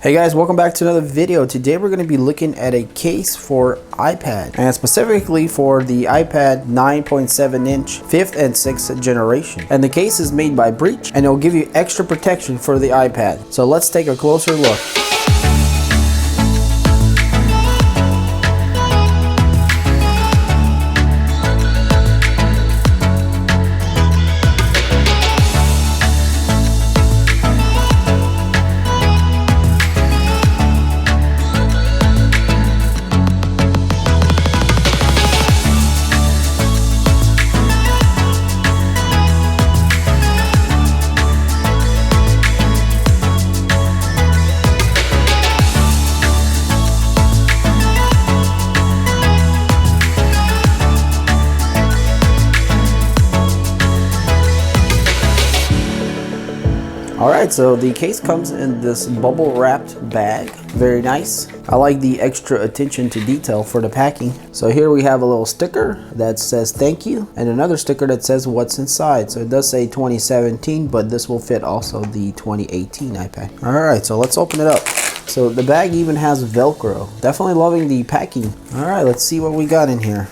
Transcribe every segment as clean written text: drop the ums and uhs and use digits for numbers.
Hey guys, welcome back to another video. Today we're going to be looking at a case for iPad, and specifically for the iPad 9.7 inch 5th and 6th generation. And the case is made by BRAECN, and it will give you extra protection for the iPad. So let's take a closer look. Alright, so the case comes in this bubble wrapped bag. Very nice. I like the extra attention to detail for the packing. So here we have a little sticker that says thank you, and another sticker that says what's inside. So it does say 2017, but this will fit also the 2018 iPad. Alright, so let's open it up. So the bag even has Velcro. Definitely loving the packing. Alright, let's see what we got in here.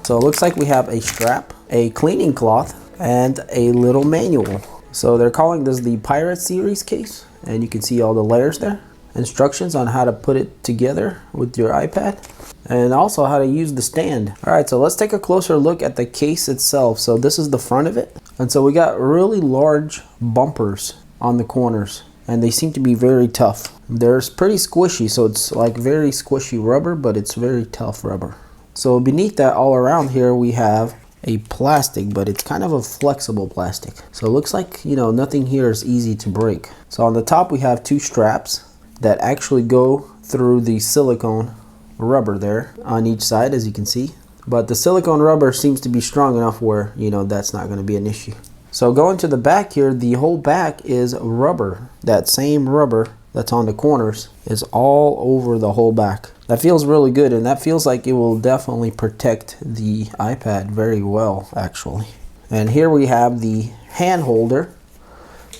So it looks like we have a strap, a cleaning cloth, and a little manual. So they're calling this the Pirate Series case, and you can see all the layers there. Instructions on how to put it together with your iPad, and also how to use the stand. Alright, so let's take a closer look at the case itself. So this is the front of it, and so we got really large bumpers on the corners, and they seem to be very tough. They're pretty squishy, so it's like very squishy rubber, but it's very tough rubber. So beneath that, all around here, we have a plastic, but it's kind of a flexible plastic. So it looks like, you know, nothing here is easy to break. So on the top we have two straps that actually go through the silicone rubber there on each side, as you can see. But the silicone rubber seems to be strong enough where, you know, that's not going to be an issue. So going to the back here, the whole back is rubber. That same rubber that's on the corners is all over the whole back. That feels really good, and that feels like it will definitely protect the iPad very well, actually. And here we have the hand holder,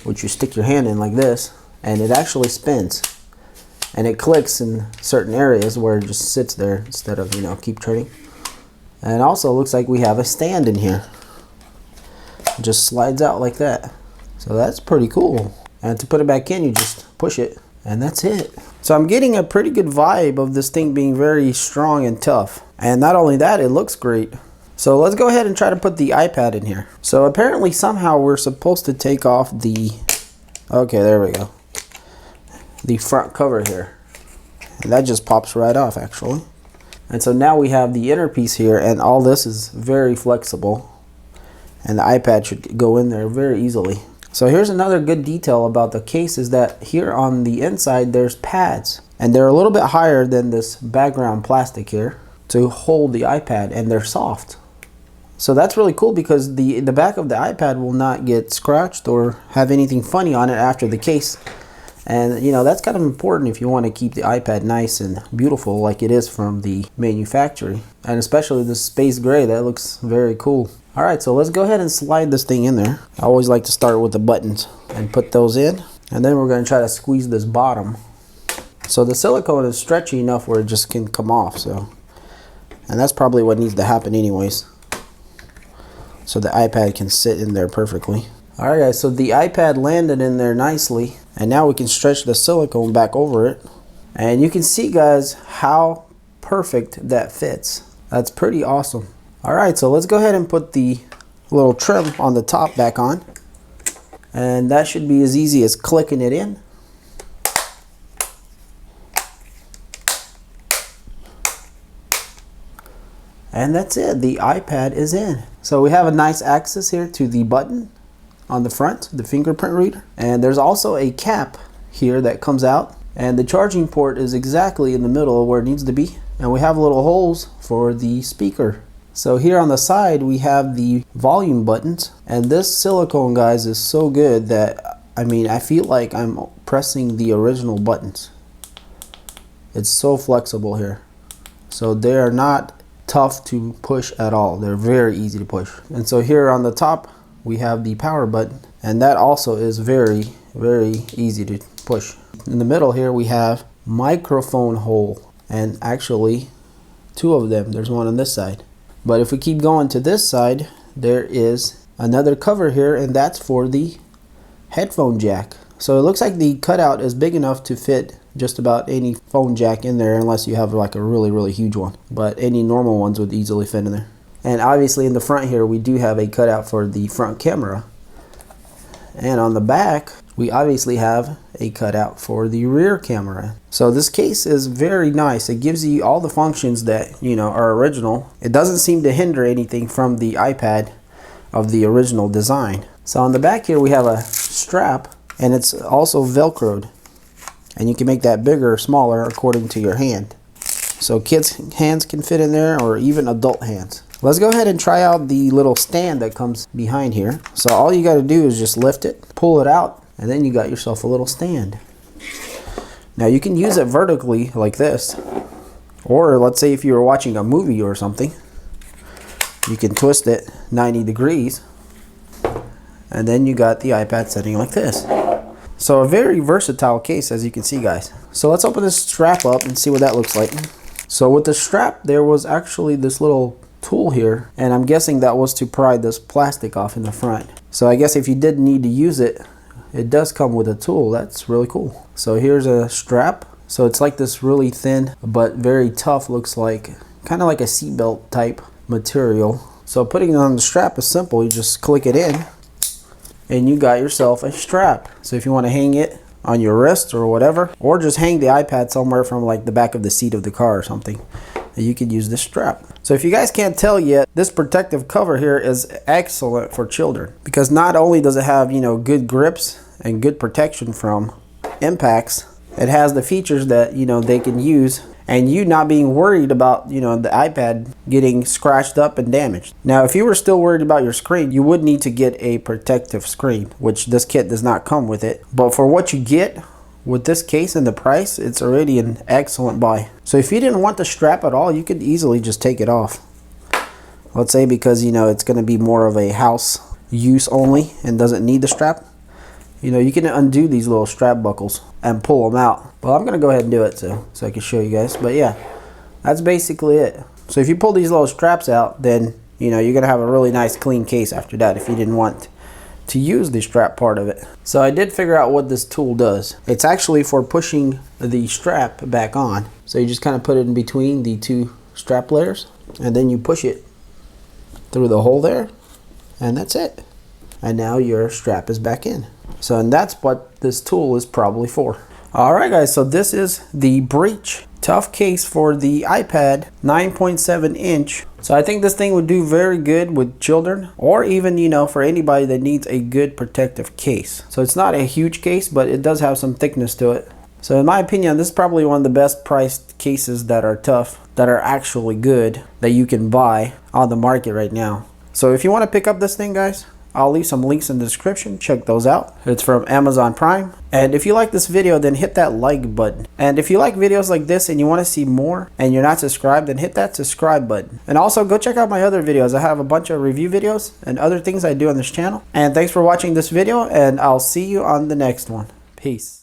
which you stick your hand in like this, and it actually spins. And it clicks in certain areas where it just sits there instead of, you know, keep turning. And also looks like we have a stand in here. It just slides out like that. So that's pretty cool. And to put it back in, you just push it, and that's it. So I'm getting a pretty good vibe of this thing being very strong and tough. And not only that, it looks great. So let's go ahead and try to put the iPad in here. So apparently somehow we're supposed to take off the, okay, there we go, the front cover here. And that just pops right off, actually. And so now we have the inner piece here, and all this is very flexible. And the iPad should go in there very easily. So here's another good detail about the case, is that here on the inside there's pads, and they're a little bit higher than this background plastic here to hold the iPad, and they're soft. So that's really cool because the back of the iPad will not get scratched or have anything funny on it after the case. And you know, that's kind of important if you want to keep the iPad nice and beautiful like it is from the manufacturer. And especially this space gray, that looks very cool. Alright, so let's go ahead and slide this thing in there. I always like to start with the buttons and put those in. And then we're going to try to squeeze this bottom. So the silicone is stretchy enough where it just can come off. And that's probably what needs to happen anyways. So the iPad can sit in there perfectly. Alright guys, so the iPad landed in there nicely. And now we can stretch the silicone back over it. And you can see, guys, how perfect that fits. That's pretty awesome. Alright, so let's go ahead and put the little trim on the top back on. And that should be as easy as clicking it in. And that's it, the iPad is in. So we have a nice access here to the button on the front, the fingerprint reader. And there's also a cap here that comes out. And the charging port is exactly in the middle of where it needs to be. And we have little holes for the speaker. So here on the side we have the volume buttons, and this silicone, guys, is so good that I mean, I feel like I'm pressing the original buttons. It's so flexible here. So they are not tough to push at all. They're very easy to push. And so here on the top we have the power button, and that also is very easy to push. in the middle here we have microphone hole, and actually 2 of them. There's one on this side. But if we keep going to this side, there is another cover here, and that's for the headphone jack. So it looks like the cutout is big enough to fit just about any phone jack in there, unless you have like a really huge one. But any normal ones would easily fit in there. And obviously in the front here, we do have a cutout for the front camera. And on the back, we obviously have a cutout for the rear camera. So this case is very nice. It gives you all the functions that, you know, are original. It doesn't seem to hinder anything from the iPad of the original design. So on the back here, we have a strap, and it's also Velcroed. And you can make that bigger or smaller according to your hand. So kids' hands can fit in there, or even adult hands. Let's go ahead and try out the little stand that comes behind here. So all you got to do is just lift it, pull it out, and then you got yourself a little stand. Now you can use it vertically like this, or let's say if you were watching a movie or something, you can twist it 90 degrees, and then you got the iPad sitting like this. So a very versatile case, as you can see, guys. So let's open this strap up and see what that looks like. So with the strap, there was actually this little tool here, and I'm guessing that was to pry this plastic off in the front. So I guess if you did need to use it, it does come with a tool. That's really cool. So here's a strap. So it's like this really thin but very tough, looks like kind of like a seatbelt type material. So putting it on the strap is simple. You just click it in and you got yourself a strap. So if you want to hang it on your wrist or whatever, or just hang the iPad somewhere from like the back of the seat of the car or something, you could use this strap. So if you guys can't tell yet, this protective cover here is excellent for children, because not only does it have, you know, good grips and good protection from impacts, it has the features that, you know, they can use, and you not being worried about, you know, the iPad getting scratched up and damaged. Now, if you were still worried about your screen, you would need to get a protective screen, which this kit does not come with it. But for what you get with this case and the price, it's already an excellent buy. So if you didn't want the strap at all, you could easily just take it off. Let's say because, you know, it's going to be more of a house use only and doesn't need the strap. You know, you can undo these little strap buckles and pull them out. Well, I'm going to go ahead and do it so I can show you guys. But yeah, that's basically it. So if you pull these little straps out, then, you know, you're going to have a really nice clean case after that if you didn't want to use the strap part of it. So I did figure out what this tool does. It's actually for pushing the strap back on. So you just kind of put it in between the 2 strap layers, and then you push it through the hole there, and that's it. And now your strap is back in. So, and that's what this tool is probably for. Alright guys, so this is the BRAECN tough case for the iPad 9.7 inch. So I think this thing would do very good with children, or even, you know, for anybody that needs a good protective case. So it's not a huge case, but it does have some thickness to it. So in my opinion, this is probably one of the best priced cases that are tough, that are actually good, that you can buy on the market right now. So if you want to pick up this thing, guys, I'll leave some links in the description. Check those out. It's from Amazon Prime. And if you like this video, then hit that like button. And if you like videos like this and you want to see more and you're not subscribed, then hit that subscribe button. And also go check out my other videos. I have a bunch of review videos and other things I do on this channel. And thanks for watching this video, and I'll see you on the next one. Peace.